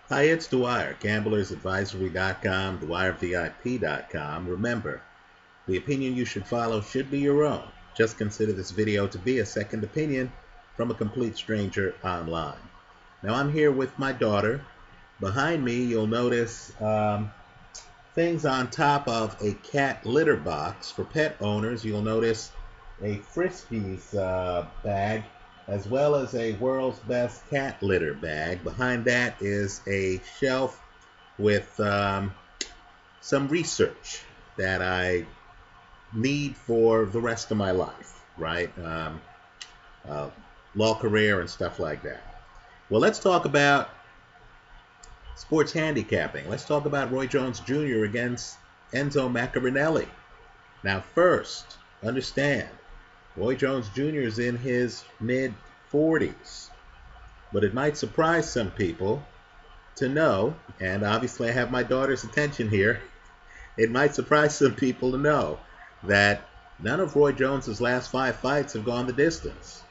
Hi, it's Dwyer, gamblersadvisory.com, dwyervip.com. Remember, the opinion you should follow should be your own. Just consider this video to be a second opinion from a complete stranger online. Now, I'm here with my daughter. Behind me, you'll notice things on top of a cat litter box. For pet owners, you'll notice a Friskies bag, as well as a World's Best Cat Litter bag. Behind that is a shelf with some research that I need for the rest of my life, right? Law career and stuff like that. Well, let's talk about sports handicapping. Let's talk about Roy Jones Jr. against Enzo Maccarinelli. Now, first, understand, Roy Jones Jr. is in his mid-40s. But it might surprise some people to know, and obviously I have my daughter's attention here, it might surprise some people to know that none of Roy Jones's last 5 fights have gone the distance.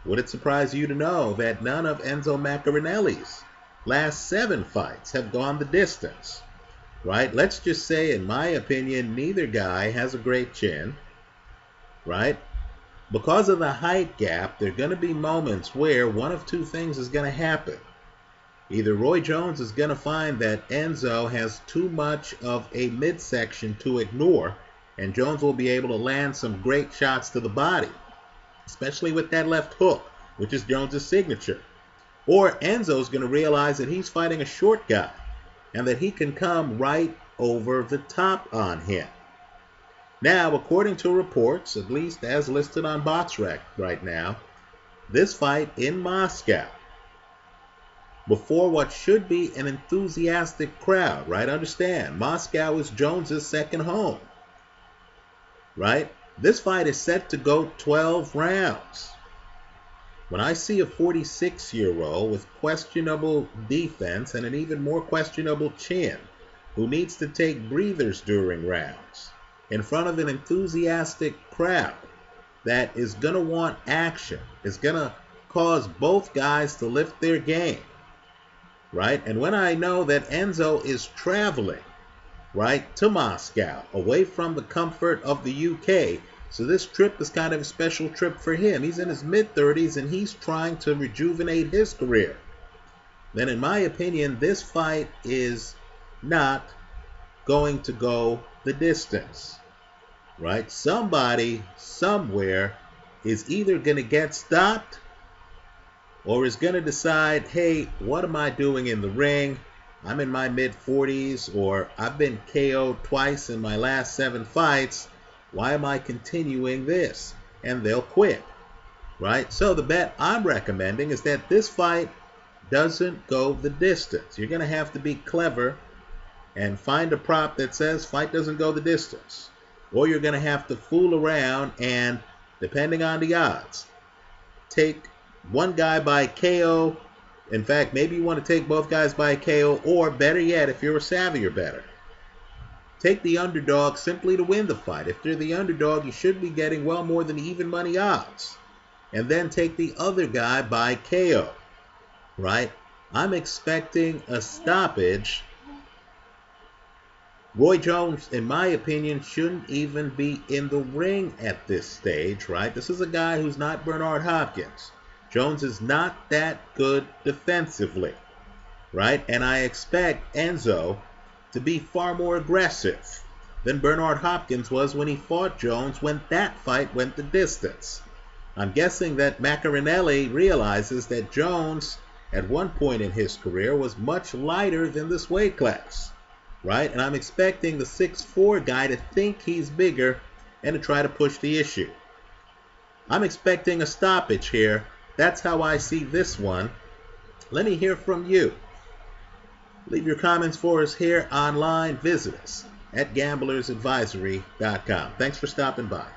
Would it surprise you to know that none of Enzo Maccarinelli's last 7 fights have gone the distance? Right? Let's just say, in my opinion, neither guy has a great chin. Right? Because of the height gap, there are going to be moments where one of two things is going to happen. Either Roy Jones is going to find that Enzo has too much of a midsection to ignore, and Jones will be able to land some great shots to the body, especially with that left hook, which is Jones's signature. Or Enzo's going to realize that he's fighting a short guy, and that he can come right over the top on him. Now, according to reports, at least as listed on BoxRec right now, this fight in Moscow, before what should be an enthusiastic crowd, right? Understand, Moscow is Jones's second home, right? This fight is set to go 12 rounds. When I see a 46-year-old with questionable defense and an even more questionable chin, who needs to take breathers during rounds, in front of an enthusiastic crowd that is going to want action, is going to cause both guys to lift their game, right? And when I know that Enzo is traveling, right, to Moscow, away from the comfort of the UK, so this trip is kind of a special trip for him. He's in his mid-30s and he's trying to rejuvenate his career. Then in my opinion, this fight is not going to go the distance. Right? Somebody, somewhere, is either going to get stopped or is going to decide, hey, what am I doing in the ring? I'm in my mid-40s, or I've been KO'd twice in my last 7 fights. Why am I continuing this? And they'll quit. Right? So the bet I'm recommending is that this fight doesn't go the distance. You're going to have to be clever and find a prop that says fight doesn't go the distance. Or you're going to have to fool around and, depending on the odds, take one guy by KO. In fact, maybe you want to take both guys by KO, or better yet, if you're a savvier bettor, take the underdog simply to win the fight. If they're the underdog, you should be getting well more than even money odds. And then take the other guy by KO. Right? I'm expecting a stoppage. Roy Jones, in my opinion, shouldn't even be in the ring at this stage, right? This is a guy who's not Bernard Hopkins. Jones is not that good defensively, right? And I expect Enzo to be far more aggressive than Bernard Hopkins was when he fought Jones, when that fight went the distance. I'm guessing that Maccarinelli realizes that Jones, at one point in his career, was much lighter than this weight class. Right? And I'm expecting the 6'4" guy to think he's bigger and to try to push the issue. I'm expecting a stoppage here. That's how I see this one. Let me hear from you. Leave your comments for us here online. Visit us at gamblersadvisory.com. Thanks for stopping by.